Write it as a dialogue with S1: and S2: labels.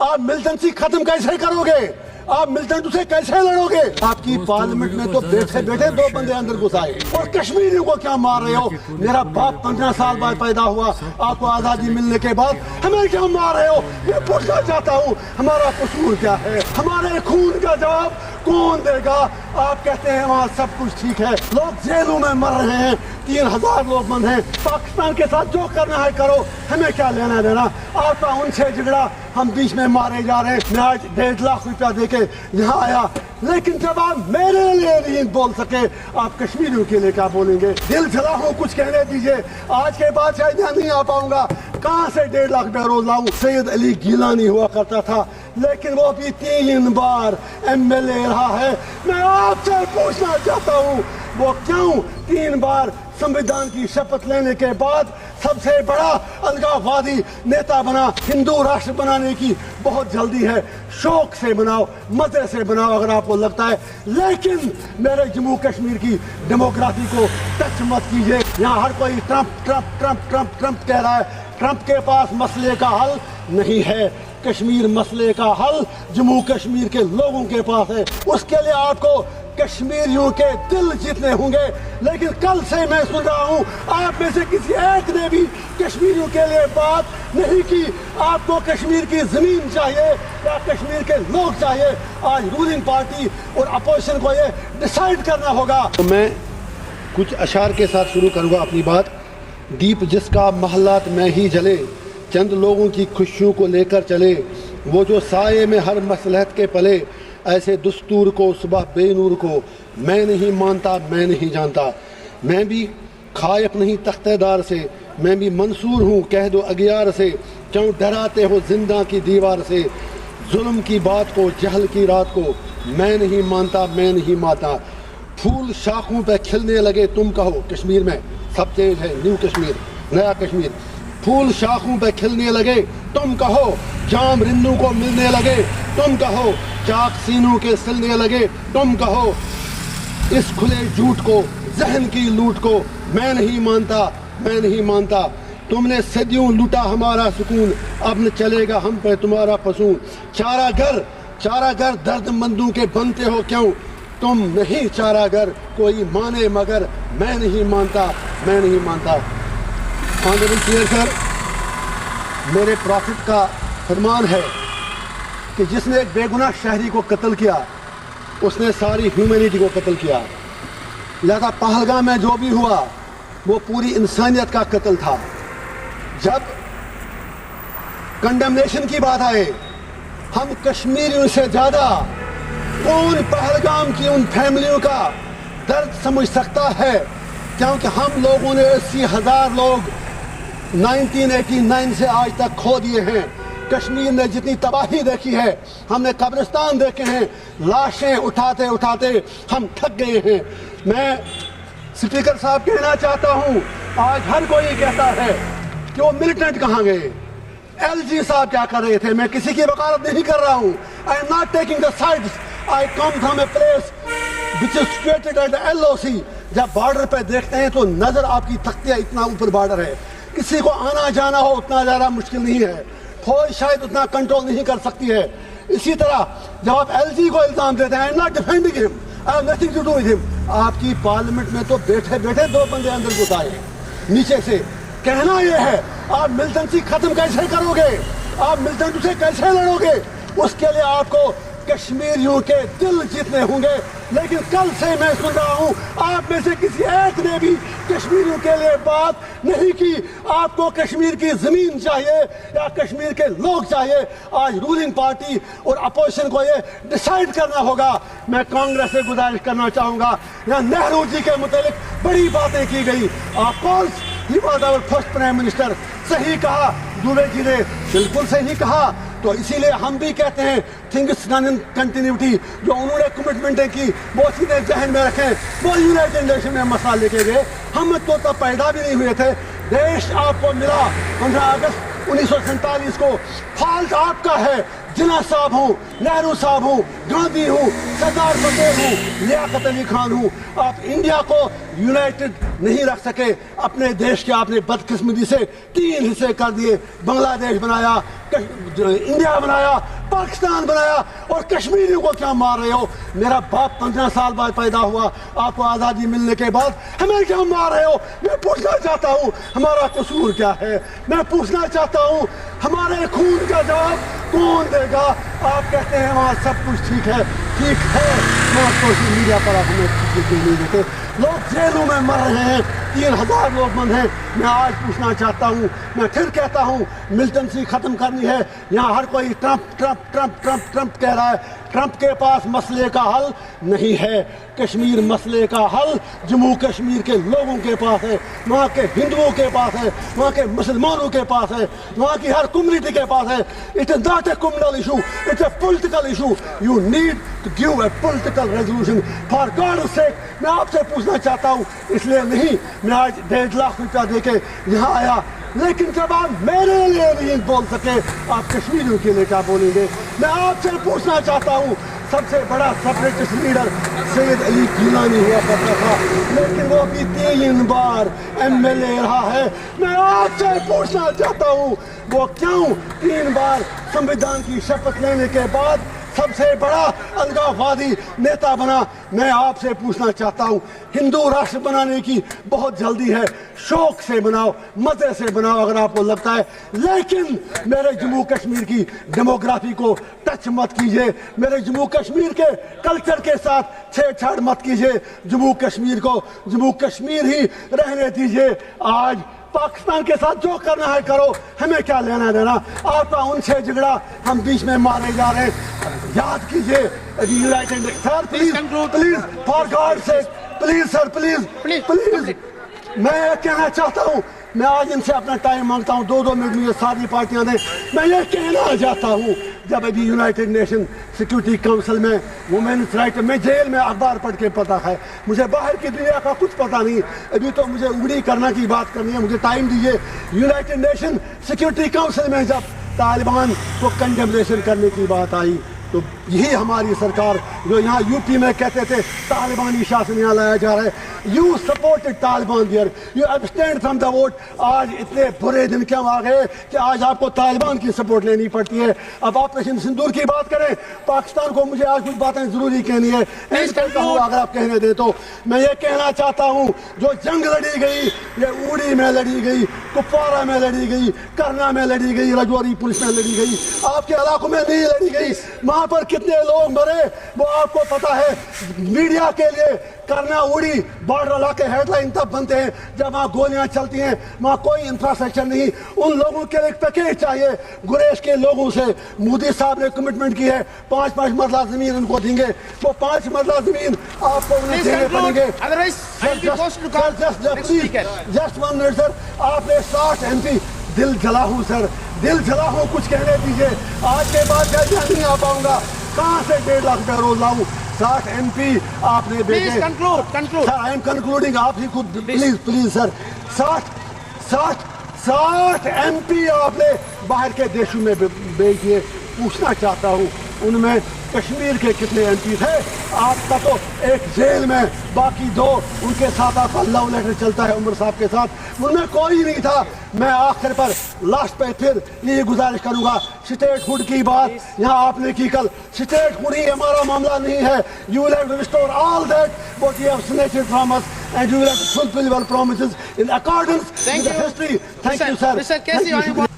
S1: आप मिलिटेंसी खत्म कैसे करोगे? आप मिलिटेंट से कैसे लड़ोगे? आपकी पार्लियामेंट में तो बैठे बैठे दो बंदे अंदर घुस आए और कश्मीरियों को क्या मार रहे हो? मेरा बाप 15 साल बाद पैदा हुआ, आपको आजादी मिलने के बाद हमें क्या मार रहे हो? ये पूछना चाहता हूँ, हमारा कसूर क्या है? हमारे खून का जवाब कौन देगा? आप कहते हैं वहाँ सब कुछ ठीक है, लोग जेलों में मर रहे हैं, 3000 लोग बंद हैं, पाकिस्तान के साथ जो करना है करो, हमें क्या लेना देना? आपका उनसे झगड़ा, हम बीच में मारे जा रहे हैं। मैं आज 1.5 लाख रुपया देके यहाँ आया, लेकिन जब आप मेरे लिए नहीं बोल सके, आप कश्मीरियों के लिए क्या बोलेंगे? दिल जला हूँ, कुछ कहने दीजिए। आज के बाद शायद यहाँ नहीं आ पाऊंगा, कहाँ से 1.5 लाख रुपया रोज लाऊं? सैयद अली गिलानी हुआ करता था, लेकिन वो भी 3 बार MLA रहा है। मैं आपसे पूछना चाहता हूँ, वो क्यों 3 बार संविधान की शपथ लेने के बाद सबसे बड़ा अलगाववादी नेता बना? हिंदू राष्ट्र बनाने की बहुत जल्दी है, शौक से बनाओ, मजे से बनाओ अगर आपको लगता है, लेकिन मेरे जम्मू कश्मीर की डेमोक्रेसी को टच मत कीजिए। यहाँ हर कोई Trump Trump Trump Trump Trump कह रहा है। ट्रंप के पास मसले का हल नहीं है, कश्मीर मसले का हल जम्मू कश्मीर के लोगों के पास है। उसके लिए आपको कश्मीरियों के दिल जीतने होंगे। लेकिन कल से मैं सुन रहा हूँ, आप में से किसी एक ने भी कश्मीरियों के लिए बात नहीं की। आपको कश्मीर की जमीन चाहिए या कश्मीर के लोग चाहिए? आज रूलिंग पार्टी और अपोजिशन को ये डिसाइड करना होगा। तो मैं कुछ अशार के साथ शुरू करूँगा अपनी बात। दीप जिसका महलात में ही जले, चंद लोगों की खुशियों को लेकर चले, वो जो साये में हर मसलहत के पले, ऐसे दस्तूर को सुबह बेनूर को मैं नहीं मानता, मैं नहीं जानता। मैं भी खायफ नहीं तख्तेदार से, मैं भी मंसूर हूँ कह दो अगियार से। क्यों डराते हो जिंदा की दीवार से? जुल्म की बात को, जहल की रात को मैं नहीं मानता, मैं नहीं मानता। फूल शाखों पे खिलने लगे तुम कहो, कश्मीर में सब चेंज है, न्यू कश्मीर, नया कश्मीर। फूल शाखों पे खिलने लगे तुम कहो, जाम रिन्नू को मिलने लगे तुम कहो, चाक सीनों के सिलने लगे तुम कहो। इस खुले झूठ को, जहन की लूट को मैं नहीं मानता, मैं नहीं मानता। तुमने सदियों लूटा हमारा सुकून, अब न चलेगा हम पे तुम्हारा फसून। चारा घर दर्दमंदों के बनते हो क्यों? तुम नहीं चारागर, कोई माने मगर मैं नहीं मानता, मैं नहीं मानता। ऑनरेबल चेयर सर, मेरे प्रॉफिट का फरमान है कि जिसने एक बेगुनाह शहरी को कत्ल किया, उसने सारी ह्यूमैनिटी को कत्ल किया। लिहाजा पहलगाम में जो भी हुआ वो पूरी इंसानियत का कत्ल था। जब कंडेमनेशन की बात आए, हम कश्मीरियों से ज्यादा कौन पहलगाम की उन फैमिलियों का दर्द समझ सकता है? क्योंकि हम लोगों ने 80,000 लोग 1989 से आज तक खो दिए हैं। कश्मीर ने जितनी तबाही देखी है, हमने कब्रिस्तान देखे हैं, लाशें उठाते उठाते हम थक गए हैं। मैं स्पीकर साहब कहना चाहता हूं, आज हर कोई कहता है कि वो मिलिटेंट कहाँ गए, LG साहब क्या कर रहे थे? मैं किसी की वकालत नहीं कर रहा हूं। आई am not taking the sides, I come from a place which is situated at the LOC। जब बॉर्डर पे देखते हैं तो नजर आपकी तख्तियां, इतना ऊपर बॉर्डर है, किसी को आना जाना हो उतना ज्यादा मुश्किल नहीं है, फौज शायद उतना कंट्रोल नहीं कर सकती है। इसी तरह जब आप LG को इल्जाम देते हैं, I am not defending him, I have nothing to do with him. आपकी पार्लियामेंट में तो बैठे बैठे 2 बंदे अंदर घुस आए नीचे से। कहना यह है, आप मिलिटेंसी खत्म कैसे करोगे? आप मिलिटेंट से कैसे लड़ोगे? उसके लिए आपको कश्मीरियों के दिल जीतने होंगे। लेकिन कल से मैं सुन रहा हूं, आप में से किसी एक ने भी कश्मीरियों के लिए बात नहीं की। आपको कश्मीर की जमीन चाहिए या कश्मीर के लोग चाहिए? आज रूलिंग पार्टी और अपोजिशन को ये डिसाइड करना होगा। मैं कांग्रेस से गुजारिश करना चाहूंगा, यहाँ नेहरू जी के मुतालिक बड़ी बातें की गई। Of course he was our first prime minister, सही कहा दुबे जी ने, बिल्कुल सही कहा। तो इसीलिए हम भी कहते हैं थिंग्स डन इन कंटिन्यूटी, जो उन्होंने कमिटमेंटें की वो सीधे जहन में रखें। वो यूनाइटेड नेशन में मसला लेके गए, हम तो तब पैदा भी नहीं हुए थे। देश आपको मिला 15 अगस्त 1947 को फॉल्ट आपका है। जिन्ना साहब हूँ, नेहरू साहब हूँ, गांधी हूँ, सरदार पटेल हूँ, लियाकत अली खान हूँ। आप इंडिया को यूनाइटेड नहीं रख सके। अपने देश के आपने बदकिस्मती से 3 हिस्से कर दिए। बांग्लादेश बनाया, इंडिया बनाया, पाकिस्तान बनाया, और कश्मीरियों को क्या मार रहे हो? मेरा बाप 15 साल बाद पैदा हुआ, आपको आज़ादी मिलने के बाद हमें क्या मार रहे हो? मैं पूछना चाहता हूँ हमारा कसूर क्या है? मैं पूछना चाहता हूँ हमारे खून का जवाब कौन देगा? आप कहते हैं वहाँ सब कुछ ठीक है, ठीक है, वहाँ सोशल मीडिया पर आप हमें नहीं देते। लोग जेलों में मर रहे हैं, 3000 लोग बंद हैं। मैं आज पूछना चाहता हूँ, मैं फिर कहता हूँ, मिलिटेंसी खत्म करनी है। यहाँ हर कोई Trump Trump Trump Trump Trump कह रहा है। ट्रंप के पास मसले का हल नहीं है। कश्मीर मसले का हल जम्मू कश्मीर के लोगों के पास है, वहाँ के हिंदुओं के पास है, वहाँ के मुसलमानों के पास है, वहाँ की हर कम्युनिटी के पास है। It is not a communal issue, it's a political issue. You need to give a political resolution for God sake. मैं आपसे पूछना चाहता हूँ, इसलिए नहीं मैं आज 1.5 लाख रुपया देके यहाँ आया, लेकिन जब आप मेरे लिए नहीं बोल सके, आप कश्मीरियों के लिए क्या बोलेंगे? मैं आपसे पूछना चाहता हूँ, सबसे बड़ा सेपरेटिस्ट लीडर सैयद अली गिलानी हुआ करता था, लेकिन वो भी 3 बार MLA रहा है। मैं आपसे पूछना चाहता हूँ, वो क्यों 3 बार संविधान की शपथ लेने के बाद सबसे बड़ा अलगाववादी नेता बना? मैं आपसे पूछना चाहता हूँ, हिंदू राष्ट्र बनाने की बहुत जल्दी है, शौक से बनाओ, मजे से बनाओ अगर आपको लगता है, लेकिन मेरे जम्मू कश्मीर की डेमोग्राफी को टच मत कीजिए, मेरे जम्मू कश्मीर के कल्चर के साथ छेड़छाड़ मत कीजिए। जम्मू कश्मीर को जम्मू कश्मीर ही रहने दीजिए। आज पाकिस्तान के साथ जो करना है करो, हमें क्या लेना देना? आपका उनसे झगड़ा, हम बीच में मारे जा रहे हैं। याद कीजिए, United sir please please for God से प्लीज सर प्लीज प्लीज मैं ये कहना चाहता हूँ, मैं आज इनसे अपना टाइम मांगता हूँ, 2-2 मिनट मुझे सारी पार्टियां दें। मैं ये कहना चाहता हूँ, जब अभी यूनाइटेड नेशन सिक्योरिटी काउंसिल में वुमेन्स राइट, मैं जेल में अखबार पढ़ के पता है, मुझे बाहर की दुनिया का कुछ पता नहीं। अभी तो मुझे उंगली करना की बात करनी है, मुझे टाइम दीजिए। यूनाइटेड नेशन सिक्योरिटी काउंसिल में जब तालिबान को कंडेमनेशन करने की बात आई, तो यही हमारी सरकार जो यहाँ यूपी में कहते थे तालिबानी शासन यहाँ लाया जा रहा है, you supported Taliban there, you abstained from the vote. आज इतने बुरे दिन क्यों आ गए कि आज आपको तालिबान की सपोर्ट लेनी पड़ती है? अब ऑपरेशन सिंदूर की बात करें, पाकिस्तान को मुझे आज कुछ बातें जरूरी कहनी है, अगर आप कहने दें तो। मैं ये कहना चाहता हूँ, जो जंग लड़ी गई, ये उड़ी में लड़ी गई, कुपवारा में लड़ी गई, करना में लड़ी गई, रजौरी पुलिस में लड़ी गई, आपके इलाकों में नहीं लड़ी गई। वहां पर कितने लोग मरे वो आपको पता है। मीडिया के लिए करना उड़ी बॉर्डर इलाके हेडलाइन तब बनते हैं जब वहां गोलियां चलती हैं, वहां कोई इंफ्रास्ट्रक्चर नहीं। उन लोगों के लिए पैकेज चाहिए। गुरेज के लोगों से मोदी साहब ने कमिटमेंट की है, 5-5 मरला जमीन उनको देंगे, वो 5 मरला जमीन आपको उन्हें देने पड़ेंगे। जस्ट 1 मिनट सर, आपने 60 MP, दिल जला हूं सर, दिल जला हूं, कुछ कहने दीजिए। आज के बाद जल्दी नहीं आ पाऊंगा, कहां से 1.5 लाख रुपया रोज लाऊं? 60 MP आपने भेजे। सर आई एम कंक्लूडिंग, आप ही खुद प्लीज प्लीज सर। 60 MP आपने बाहर के देशों में भेज दिए। पूछना चाहता हूँ, उनमें कश्मीर के कितने MP थे? आपका तो एक जेल में, बाकी 2 उनके साथ आपका लव लेटर चलता है उमर साहब के साथ, उनमें कोई नहीं था। मैं आखिर पर लास्ट पे फिर ये गुजारिश करूंगा, स्टेट हुड की बात यहाँ आपने की कल, स्टेट हुड ही हमारा मामला नहीं है। You will have to restore all that what you have snatched from us and you will have to fulfil your promises in accordance with the history. Thank you sir.